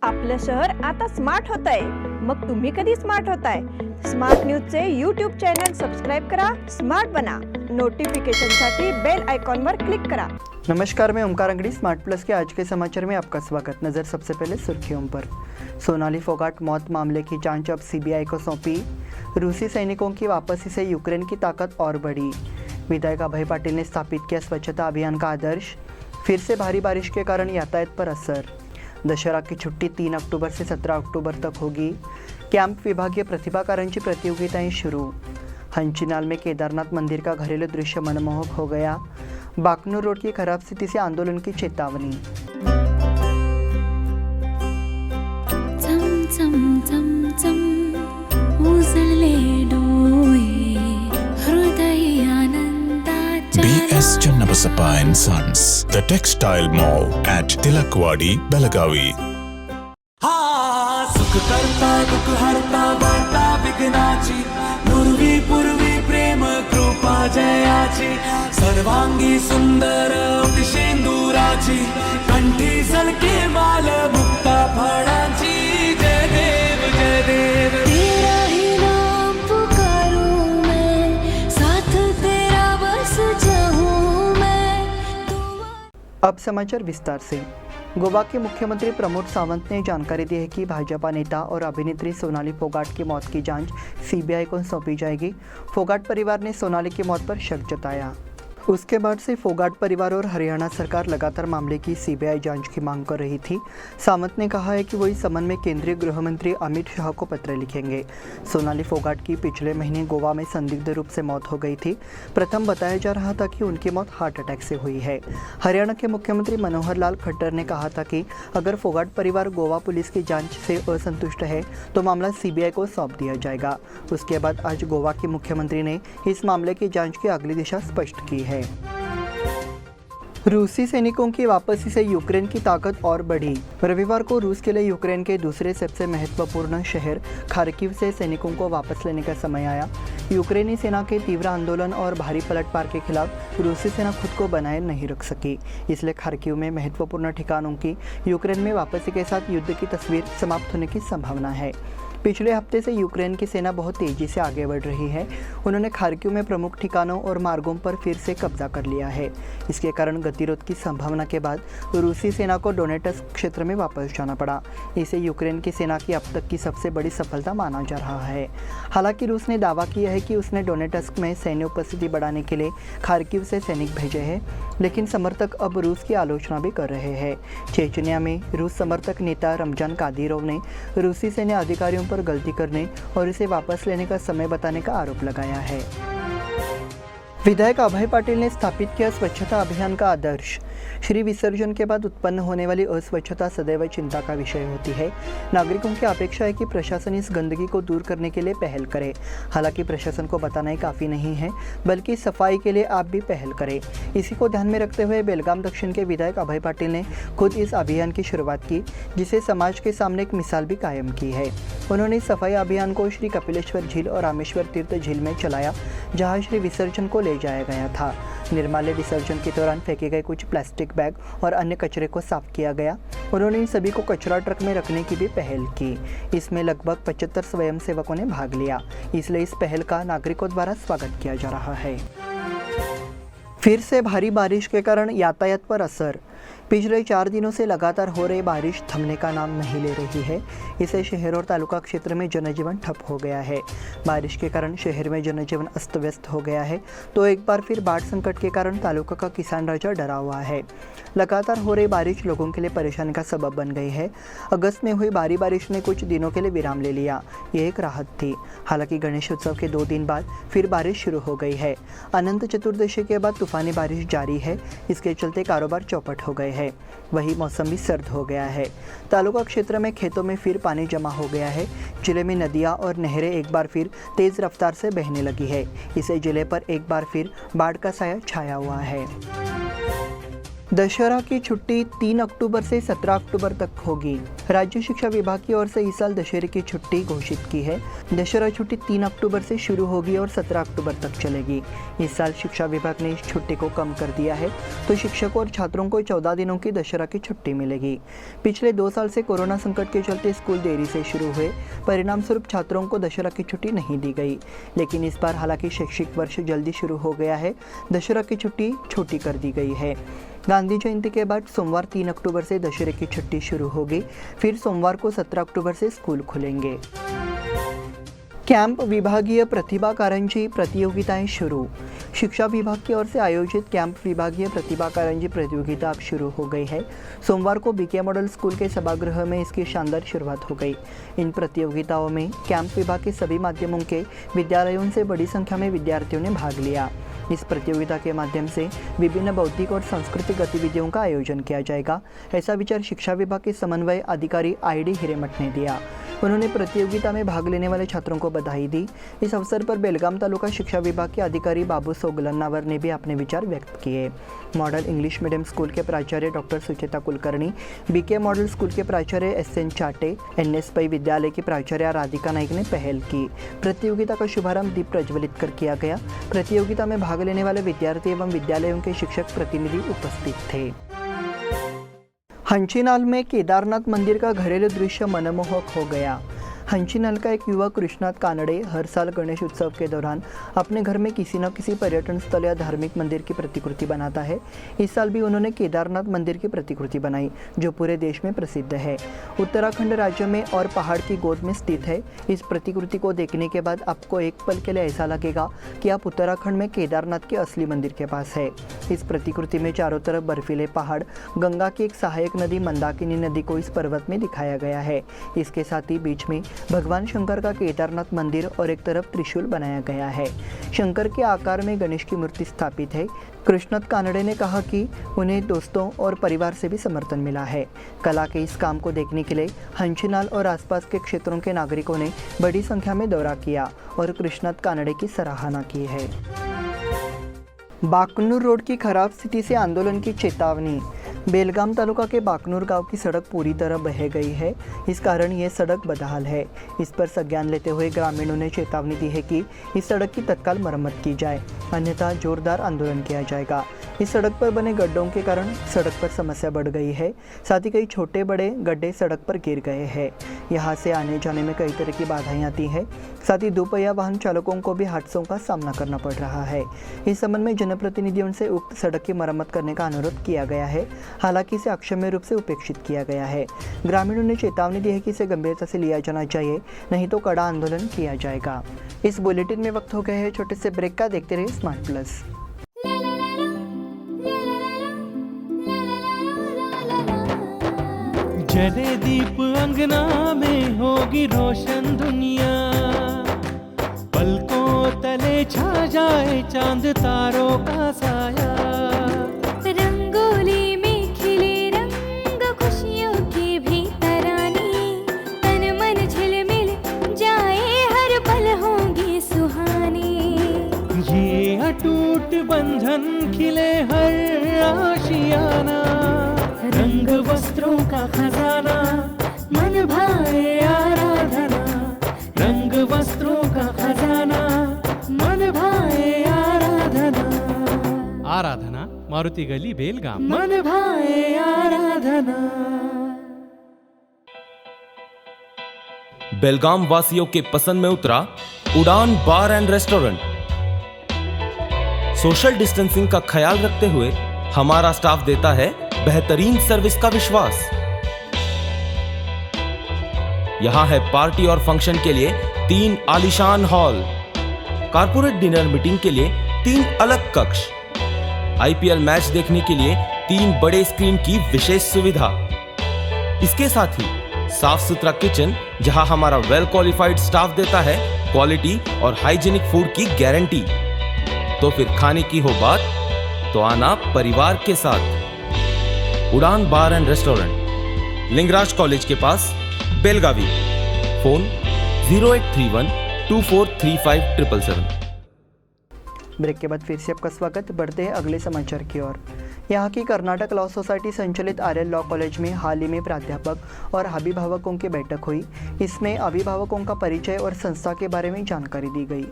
आपलं शहर आता स्मार्ट होतंय. मग तुम्ही कधी स्मार्ट होताय? स्मार्ट न्यूजचे यूट्यूब चॅनल सबस्क्राइब करा, स्मार्ट बना. नोटिफिकेशनसाठी बेल आइकॉन पर क्लिक करा. नमस्कार, मैं ओमकार अंगड़ी स्मार्ट प्लस के आज के समाचार में आपका स्वागत. नज़र सबसे पहले सुर्खियों पर. सोनाली फोगाट मौत मामले की जांच अब सीबीआई को सौंपी. रूसी सैनिकों की वापसी से यूक्रेन की ताकत और बढ़ी. विधायक अभय पाटिल ने स्थापित किया स्वच्छता अभियान का आदर्श. फिर से भारी बारिश के कारण यातायात पर असर. दशहरा की छुट्टी 3 अक्टूबर से 17 अक्टूबर तक होगी. कैंप विभागीय प्रतिभाकारांची प्रतियोगिताएं शुरू. हंचीनाल में केदारनाथ मंदिर का घरेलू दृश्य मनमोहक हो गया. बाकनूर रोड की खराब स्थिति से आंदोलन की चेतावनी. BS Channabasappa and Sons, the textile mall at Tilakwadi, Belagavi. सुख करता दुःख हरता वार्ता विघ्नाची, पूर्वी पूर्वी प्रेम कृपा जयाची, सर्वांगी सुंदर शेंदुराची, कंठी झलके माल मुक्ता फळाची. जय देव जय देव, तेरा ही नाम पुकारूं मैं, साथ तेरा बस जाऊं मैं. अब समाचार विस्तार से. गोवा के मुख्यमंत्री प्रमोद सावंत ने जानकारी दी है कि भाजपा नेता और अभिनेत्री सोनाली फोगाट की मौत की जांच सीबीआई को सौंपी जाएगी. फोगाट परिवार ने सोनाली की मौत पर शक जताया. उसके बाद से फोगाट परिवार और हरियाणा सरकार लगातार मामले की सीबीआई जांच की मांग कर रही थी. सावंत ने कहा है कि वो इस संबंध में केंद्रीय गृह मंत्री अमित शाह को पत्र लिखेंगे. सोनाली फोगाट की पिछले महीने गोवा में संदिग्ध रूप से मौत हो गई थी. प्रथम बताया जा रहा था कि उनकी मौत हार्ट अटैक से हुई है. हरियाणा के मुख्यमंत्री मनोहर लाल खट्टर ने कहा था कि अगर फोगाट परिवार गोवा पुलिस की जांच से असंतुष्ट है तो मामला सीबीआई को सौंप दिया जाएगा. उसके बाद आज गोवा के मुख्यमंत्री ने इस मामले की जांच की अगली दिशा स्पष्ट की है. रूसी सैनिकों की वापसी से यूक्रेन की ताकत और बढ़ी. रविवार को रूस के लिए यूक्रेन के दूसरे सबसे महत्वपूर्ण शहर खार्किव से सैनिकों को वापस लेने का समय आया. यूक्रेनी सेना के तीव्र आंदोलन और भारी पलटवार के खिलाफ रूसी सेना खुद को बनाए नहीं रख सकी. इसलिए खार्किव में महत्वपूर्ण ठिकानों की यूक्रेन में वापसी के साथ युद्ध की तस्वीर समाप्त होने की संभावना है. पिछले हफ्ते से यूक्रेन की सेना बहुत तेजी से आगे बढ़ रही है. उन्होंने खार्किव में प्रमुख ठिकानों और मार्गों पर फिर से कब्जा कर लिया है. इसके कारण गतिरोध की संभावना के बाद रूसी सेना को डोनेट्स्क क्षेत्र में वापस जाना पड़ा. इसे यूक्रेन की सेना की अब तक की सबसे बड़ी सफलता माना जा रहा है. हालांकि रूस ने दावा किया है कि उसने डोनेट्स्क में सैन्य उपस्थिति बढ़ाने के लिए खार्किव से सैनिक भेजे हैं, लेकिन समर्थक अब रूस की आलोचना भी कर रहे हैं. चेचनिया में रूस समर्थक नेता रमजान कादिरोव ने रूसी सैन्य अधिकारियों पर गलती करने और इसे वापस लेने का समय बताने का आरोप लगाया है. विधायक अभय पाटिल ने स्थापित किया स्वच्छता अभियान का आदर्श. श्री विसर्जन के बाद उत्पन्न होने वाली अस्वच्छता सदैव चिंता का विषय होती है. नागरिकों की अपेक्षा है कि प्रशासन इस गंदगी को दूर करने के लिए पहल करे. हालांकि प्रशासन को बताना ही काफ़ी नहीं है, बल्कि सफाई के लिए आप भी पहल करें. इसी को ध्यान में रखते हुए बेलगाम दक्षिण के विधायक अभय पाटिल ने खुद इस अभियान की शुरुआत की, जिसे समाज के सामने एक मिसाल भी कायम की है. उन्होंने इस सफाई अभियान को श्री कपिलेश्वर झील और रामेश्वर तीर्थ झील में चलाया, जहाँ श्री विसर्जन को ले जाया गया था. निर्माल्य विसर्जन के दौरान फेंके गए कुछ प्लास्टिक बैग और अन्य कचरे को साफ किया गया. उन्होंने इन सभी को कचरा ट्रक में रखने की भी पहल की. इसमें लगभग 75 स्वयंसेवकों ने भाग लिया. इसलिए इस पहल का नागरिकों द्वारा स्वागत किया जा रहा है. फिर से भारी बारिश के कारण यातायात पर असर. पिछले 4 दिनों से लगातार हो रही बारिश थमने का नाम नहीं ले रही है. इससे शहर और तालुका क्षेत्र में जनजीवन ठप हो गया है. बारिश के कारण शहर में जनजीवन अस्त व्यस्त हो गया है, तो एक बार फिर बाढ़ संकट के कारण तालुका का किसान राजा डरा हुआ है. लगातार हो रही बारिश लोगों के लिए परेशानी का सबब बन गई है. अगस्त में हुई भारी बारिश ने कुछ दिनों के लिए विराम ले लिया. ये एक राहत थी. हालांकि गणेश उत्सव के 2 दिन बाद फिर बारिश शुरू हो गई है. अनंत चतुर्दशी के बाद तूफानी बारिश जारी है. इसके चलते कारोबार चौपट हो गए हैं. वही मौसम भी सर्द हो गया है. तालुका क्षेत्र में खेतों में फिर पानी जमा हो गया है. जिले में नदियां और नहरें एक बार फिर तेज रफ्तार से बहने लगी है. इससे जिले पर एक बार फिर बाढ़ का साया छाया हुआ है. दशहरा की छुट्टी 3 अक्टूबर से 17 अक्टूबर तक होगी। राज्य शिक्षा विभाग की ओर से इस साल दशहरे की छुट्टी घोषित की है। दशहरा छुट्टी 3 अक्टूबर से शुरू होगी और 17 अक्टूबर तक चलेगी। इस साल शिक्षा विभाग ने इस छुट्टी को कम कर दिया है, तो शिक्षकों और छात्रों को 14 दिनों की दशहरा की छुट्टी मिलेगी। पिछले 2 साल से कोरोना संकट के चलते स्कूल देरी से शुरू हुए, परिणाम स्वरूप छात्रों को दशहरा की छुट्टी नहीं दी गई। लेकिन इस बार हालांकि शैक्षिक वर्ष जल्दी शुरू हो गया है, दशहरा की छुट्टी छोटी कर दी गई है। गांधी जयंती के बाद सोमवार 3 अक्टूबर से दशहरे की छुट्टी शुरू होगी, फिर सोमवार को 17 अक्टूबर से स्कूल खुलेंगे। कैंप विभागीय प्रतिभा कारंजी प्रतियोगिताएं शुरू। शिक्षा विभाग की ओर से आयोजित कैंप विभागीय प्रतिभा कारंजी प्रतियोगिता अब शुरू हो गई है। सोमवार को बीके मॉडल स्कूल के सभागृह में इसकी शानदार शुरुआत हो गई। इन प्रतियोगिताओं में कैंप विभाग के सभी माध्यमों के विद्यालयों से बड़ी संख्या में विद्यार्थियों ने भाग लिया। इस प्रतियोगिता के माध्यम से विभिन्न बौद्धिक और सांस्कृतिक गतिविधियों का आयोजन किया जाएगा, ऐसा विचार शिक्षा विभाग के समन्वय अधिकारी ID हिरेमठ ने दिया। उन्होंने प्रतियोगिता में भाग लेने वाले छात्रों को बधाई दी। इस अवसर पर बेलगाम तालुका शिक्षा विभाग के अधिकारी बाबू सोगलन्नावर ने भी अपने विचार व्यक्त किए। मॉडल इंग्लिश मीडियम स्कूल के प्राचार्य doctor Sucheta Kulkarni, BK model school के प्राचार्य SN चाटे, NS पै विद्यालय की प्राचार्य राधिका नाइक ने पहल की। प्रतियोगिता का शुभारंभ दीप प्रज्वलित कर किया गया। प्रतियोगिता में भाग लेने वाले विद्यार्थी एवं विद्यालयों के शिक्षक प्रतिनिधि उपस्थित थे। हंचीनाल में केदारनाथ मंदिर का घरेलू दृश्य मनमोहक हो गया। हंचीनाल का एक युवक कृष्णात कानड़े हर साल गणेश उत्सव के दौरान अपने घर में किसी न किसी पर्यटन स्थल या धार्मिक मंदिर की प्रतिकृति बनाता है। इस साल भी उन्होंने केदारनाथ मंदिर की प्रतिकृति बनाई, जो पूरे देश में प्रसिद्ध है। उत्तराखंड राज्य में और पहाड़ की गोद में स्थित है। इस प्रतिकृति को देखने के बाद आपको एक पल के लिए ऐसा लगेगा कि आप उत्तराखंड में केदारनाथ के असली मंदिर के पास है। इस प्रतिकृति में चारों तरफ बर्फीले पहाड़, गंगा की एक सहायक नदी मंदाकिनी नदी को इस पर्वत में दिखाया गया है। इसके साथ ही बीच में भगवान शंकर का केदारनाथ मंदिर और एक तरफ त्रिशूल बनाया गया है। शंकर के आकार में गणेश की मूर्ति स्थापित है। कृष्णत कानड़े ने कहा कि उन्हें दोस्तों और परिवार से भी समर्थन मिला है। कला के इस काम को देखने के लिए हंचीनाल और आसपास के क्षेत्रों के नागरिकों ने बड़ी संख्या में दौरा किया और कृष्णत कानड़े की सराहना की है। बाकनूर रोड की खराब स्थिति से आंदोलन की चेतावनी। बेलगाम तालुका के बाकनूर गांव की सड़क पूरी तरह बह गई है। इस कारण ये सड़क बदहाल है। इस पर संज्ञान लेते हुए ग्रामीणों ने चेतावनी दी है कि इस सड़क की तत्काल मरम्मत की जाए, अन्यथा जोरदार आंदोलन किया जाएगा। इस सड़क पर बने गड्ढों के कारण सड़क पर समस्या बढ़ गई है। साथ ही कई छोटे बड़े गड्ढे सड़क पर गिर गए हैं। यहाँ से आने जाने में कई तरह की बाधाएं आती हैं। साथ ही दोपहिया वाहन चालकों को भी हादसों का सामना करना पड़ रहा है। इस संबंध में जनप्रतिनिधियों से उक्त सड़क की मरम्मत करने का अनुरोध किया गया है। हालांकि इसे अक्षम्य रूप से उपेक्षित किया गया है। ग्रामीणों ने चेतावनी दी है कि इसे गंभीरता से लिया जाना चाहिए, नहीं तो कड़ा आंदोलन किया जाएगा। इस बुलेटिन में वक्त हो गए हैं छोटे से ब्रेक का। देखते रहिए स्मार्ट प्लस। जले दीप अंगना में होगी रोशन दुनिया, पलकों तले छा जाए चांद तारों का साया। रंगोली में खिले रंग खुशियों की भी तरानी, तन मन झिलमिल जाए हर पल होंगी सुहानी। ये अटूट बंधन खिले हर आशियाना, रंग वस्त्रों का खजाना मन भाए आराधना। रंग वस्त्रों का खजाना मन भाए आराधना। आराधना मारुति गली बेलगाम। मन भाए आराधना। बेलगाम वासियों के पसंद में उतरा उड़ान बार एंड रेस्टोरेंट। सोशल डिस्टेंसिंग का ख्याल रखते हुए हमारा स्टाफ देता है बेहतरीन सर्विस का विश्वास। यहां है पार्टी और फंक्शन के लिए 3 आलीशान हॉल, कारपोरेट डिनर मीटिंग के लिए 3 अलग कक्ष, IPL मैच देखने के लिए 3 बड़े स्क्रीन की विशेष सुविधा। इसके साथ ही साफ सुथरा किचन, जहां हमारा वेल क्वालिफाइड स्टाफ देता है क्वालिटी और हाइजीनिक फूड की गारंटी। तो फिर खाने की हो बात तो आना परिवार के साथ। उड़ान बार एंड रेस्टोरेंट, लिंगराज कॉलेज के पास, बेलगावी। फोन 0831 2435 777। ब्रेक के बाद फिर से आपका स्वागत। बढ़ते हैं अगले समाचार की ओर। यहाँ की कर्नाटक लॉ सोसाइटी संचालित आर्यन लॉ कॉलेज में हाल ही में प्राध्यापक और अभिभावकों की बैठक हुई। इसमें अभिभावकों का परिचय और संस्था के बारे में जानकारी दी गई।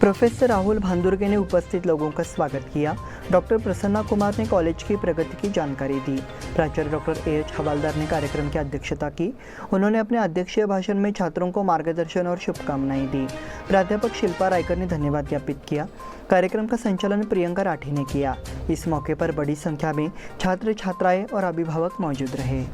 प्रोफेसर राहुल भांदुर्गे ने उपस्थित लोगों का स्वागत किया। डॉक्टर प्रसन्ना कुमार ने कॉलेज की प्रगति की जानकारी दी। प्राचार्य डॉक्टर AH हवालदार ने कार्यक्रम की अध्यक्षता की। उन्होंने अपने अध्यक्षीय भाषण में छात्रों को मार्गदर्शन और शुभकामनाएं दी। प्राध्यापक शिल्पा रायकर ने धन्यवाद ज्ञापित किया। कार्यक्रम का संचालन प्रियंका राठी ने किया। इस मौके पर बड़ी संख्या में छात्र छात्राएं और अभिभावक मौजूद रहे।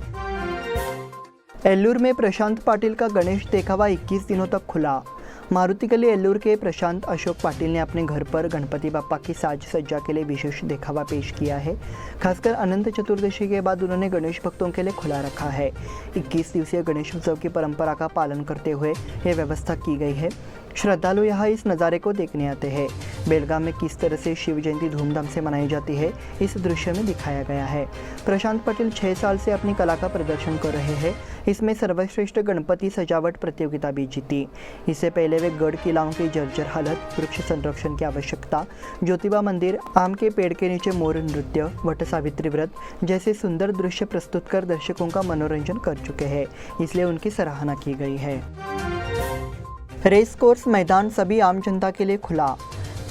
एल्लूर में प्रशांत पाटिल का गणेश देखावा 21 दिनों तक खुला। मारुति गली एल्लूर के प्रशांत अशोक पाटिल ने अपने घर पर गणपति बाप्पा की साज सज्जा के लिए विशेष देखावा पेश किया है। खासकर अनंत चतुर्दशी के बाद उन्होंने गणेश भक्तों के लिए खुला रखा है। 21 दिवसीय गणेश उत्सव की परंपरा का पालन करते हुए यह व्यवस्था की गई है। श्रद्धालु यहाँ इस नज़ारे को देखने आते हैं। बेलगाम में किस तरह से शिव जयंती धूमधाम से मनाई जाती है, इस दृश्य में दिखाया गया है। प्रशांत पाटिल 6 साल से अपनी कला का प्रदर्शन कर रहे हैं। इसमें सर्वश्रेष्ठ गणपति सजावट प्रतियोगिता भी जीती। इससे पहले वे गढ़ किलाओं की जर्जर हालत, वृक्ष संरक्षण की आवश्यकता, ज्योतिबा मंदिर, आम के पेड़ के नीचे मोर नृत्य, वट सावित्री व्रत जैसे सुंदर दृश्य प्रस्तुत कर दर्शकों का मनोरंजन कर चुके हैं, इसलिए उनकी सराहना की गई है। रेस कोर्स मैदान सभी आम जनता के लिए खुला।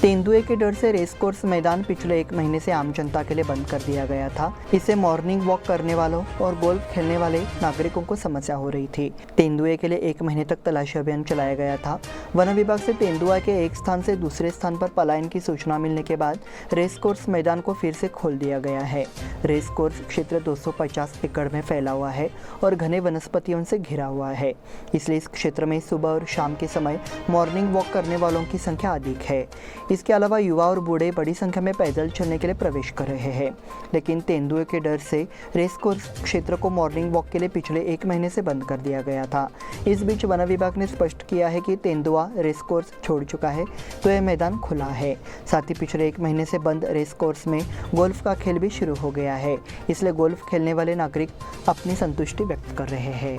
तेंदुए के डर से रेस कोर्स मैदान पिछले 1 महीने से आम जनता के लिए बंद कर दिया गया था। इससे मॉर्निंग वॉक करने वालों और गोल्फ खेलने वाले नागरिकों को समस्या हो रही थी। तेंदुए के लिए 1 महीने तक तलाशी अभियान चलाया गया था। वन विभाग से तेंदुआ के एक स्थान से दूसरे स्थान पर पलायन की सूचना मिलने के बाद रेस कोर्स मैदान को फिर से खोल दिया गया है। रेस कोर्स क्षेत्र 250 एकड़ में फैला हुआ है और घने वनस्पतियों से घिरा हुआ है, इसलिए इस क्षेत्र में सुबह और शाम के समय मॉर्निंग वॉक करने वालों की संख्या अधिक है। इसके अलावा युवा और बूढ़े बड़ी संख्या में पैदल चलने के लिए प्रवेश कर रहे हैं। लेकिन तेंदुए के डर से रेस कोर्स क्षेत्र को मॉर्निंग वॉक के लिए पिछले 1 महीने से बंद कर दिया गया था। इस बीच वन विभाग ने स्पष्ट किया है कि तेंदुआ रेस कोर्स छोड़ चुका है, तो यह मैदान खुला है। साथ ही पिछले 1 महीने से बंद रेस कोर्स में गोल्फ का खेल भी शुरू हो गया है, इसलिए गोल्फ खेलने वाले नागरिक अपनी संतुष्टि व्यक्त कर रहे हैं।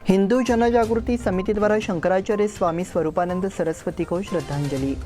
हिंदू जनजागृति समिति द्वारा शंकराचार्य स्वामी स्वरूपानंद सरस्वती को श्रद्धांजलि।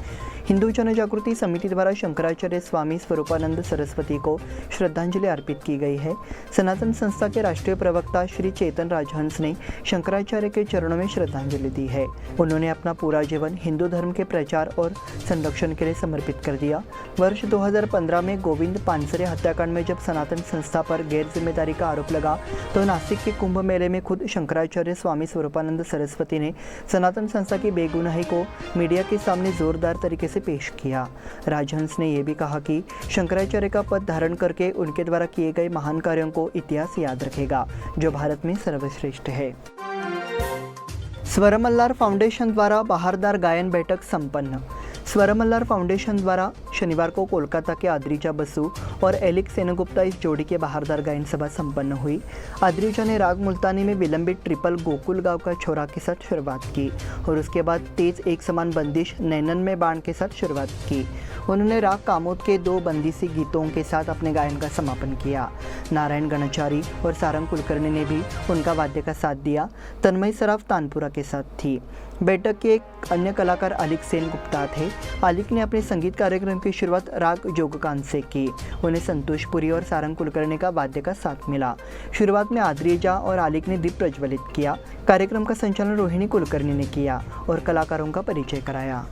हिंदू जनजागृति समिति द्वारा शंकराचार्य स्वामी स्वरूपानंद सरस्वती को श्रद्धांजलि अर्पित की गई है। सनातन संस्था के राष्ट्रीय प्रवक्ता श्री चेतन राजहंस ने शंकराचार्य के चरणों में श्रद्धांजलि दी है। उन्होंने अपना पूरा जीवन हिंदू धर्म के प्रचार और संरक्षण के लिए समर्पित कर दिया। वर्ष 2015 में गोविंद पानसरे हत्याकांड में जब सनातन संस्था पर गैर जिम्मेदारी का आरोप लगा, तो नासिक के कुंभ मेले में खुद शंकराचार्य स्वामी स्वरूपानंद सरस्वती ने सनातन संस्था की बेगुनाही को मीडिया के सामने जोरदार तरीके से पेश किया। राजहंस ने यह भी कहा कि शंकराचार्य का पद धारण करके उनके द्वारा किए गए महान कार्यों को इतिहास याद रखेगा, जो भारत में सर्वश्रेष्ठ है। स्वरमल्लार फाउंडेशन द्वारा बहारदार गायन बैठक संपन्न। स्वरमल्लार फाउंडेशन द्वारा शनिवार को कोलकाता के आद्रिजा बसु और एलिक सेनगुप्ता इस जोड़ी के बहारदार गायन सभा संपन्न हुई। आद्रिजा ने राग मुल्तानी में विलंबित ट्रिपल गोकुल गांव का छोरा के साथ शुरुआत की और उसके बाद तेज एक समान बंदिश नैनन में बाण के साथ शुरुआत की। उन्होंने राग कामोद के 2 बंदिशी गीतों के साथ अपने गायन का समापन किया। नारायण गणाचारी और सारंग कुलकर्णी ने भी उनका वाद्य का साथ दिया। तन्मय सराफ तानपुरा के साथ थी। बैठक के एक अन्य कलाकार आलिक सेन गुप्ता थे। आलिक ने अपने संगीत कार्यक्रम की शुरुआत राग जोगकांत से की। उन्हें संतोषपुरी और सारंग कुलकर्णी का वाद्य का साथ मिला। शुरुआत में आद्रिजा और आलिक ने दीप प्रज्वलित किया। कार्यक्रम का संचालन रोहिणी कुलकर्णी ने किया और कलाकारों का परिचय कराया।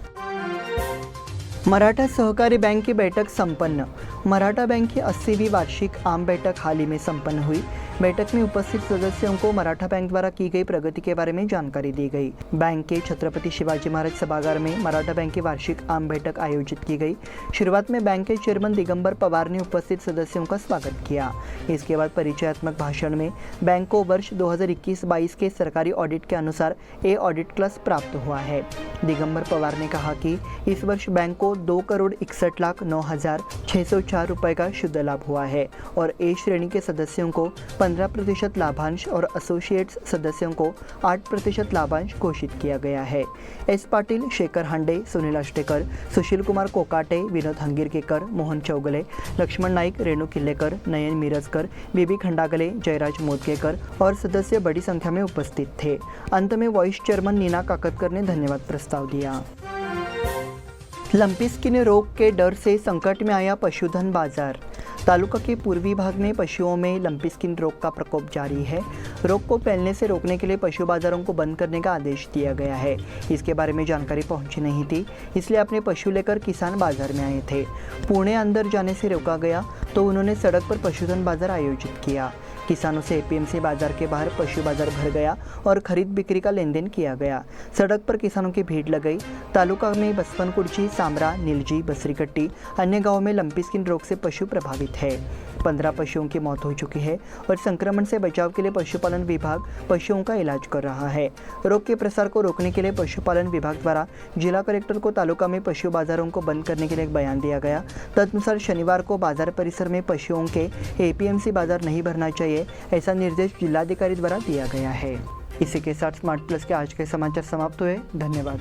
मराठा सहकारी बैंक की बैठक संपन्न। मराठा बैंक की 80वीं वार्षिक आम बैठक हाल ही में संपन्न हुई। बैठक में उपस्थित सदस्यों को मराठा बैंक द्वारा की गई प्रगति के बारे में जानकारी दी गई। बैंक के छत्रपति शिवाजी महाराज सभागार में मराठा बैंक की वार्षिक आम बैठक आयोजित की गई। शुरुआत में बैंक के चेयरमैन दिगंबर पवार ने उपस्थित सदस्यों का स्वागत किया। इसके बाद परिचयात्मक भाषण में बैंक को वर्ष 2021-22 के सरकारी ऑडिट के अनुसार ए ऑडिट क्लास प्राप्त हुआ है। दिगंबर पवार ने कहा कि इस वर्ष बैंक को 2,61,09,604 रुपये का शुद्ध लाभ हुआ है और ए श्रेणी के सदस्यों को 15% लाभांश और एसोसिएट्स सदस्यों को 8% लाभांश घोषित किया गया है। एस पाटिल, शेखर हांडे, सुनील अष्टेकर, सुशील कुमार कोकाटे, विनोद हंगीरकेकर, मोहन चौगले, लक्ष्मण नाईक, रेणु किल्लेकर, नयन मिरजकर, बीबी खंडागले, जयराज मोदकेकर और सदस्य बड़ी संख्या में उपस्थित थे। अंत में वाइस चेयरमैन नीना काकतकर ने धन्यवाद प्रस्ताव दिया। लंपी स्किन रोग के डर से संकट में आया पशुधन बाजार। तालुका के पूर्वी भाग में पशुओं में लंपी स्किन रोग का प्रकोप जारी है। रोग को फैलने से रोकने के लिए पशु बाजारों को बंद करने का आदेश दिया गया है। इसके बारे में जानकारी पहुंची नहीं थी, इसलिए अपने पशु लेकर किसान बाजार में आए थे। पुणे अंदर जाने से रोका गया तो उन्होंने सड़क पर पशुधन बाजार आयोजित किया। किसानों से एपीएमसी बाजार के बाहर पशु बाजार भर गया और खरीद बिक्री का लेन देन किया गया। सड़क पर किसानों की भीड़ लग गई। तालुका में बसवनकुर्ची, सामरा, नीलजी, बसरीकट्टी अन्य गांवों में लंपी स्किन रोग से पशु प्रभावित है। 15 पशुओं की मौत हो चुकी है और संक्रमण से बचाव के लिए पशुपालन विभाग पशुओं का इलाज कर रहा है। रोग के प्रसार को रोकने के लिए पशुपालन विभाग द्वारा जिला कलेक्टर को तालुका में पशु बाजारों को बंद करने के लिए एक बयान दिया गया। तदनुसार शनिवार को बाजार परिसर में पशुओं के एपीएमसी बाजार नहीं भरना चाहिए, ऐसा निर्देश जिलाधिकारी द्वारा दिया गया है। इसी के साथ स्मार्ट प्लस के आज के समाचार समाप्त हुए। धन्यवाद।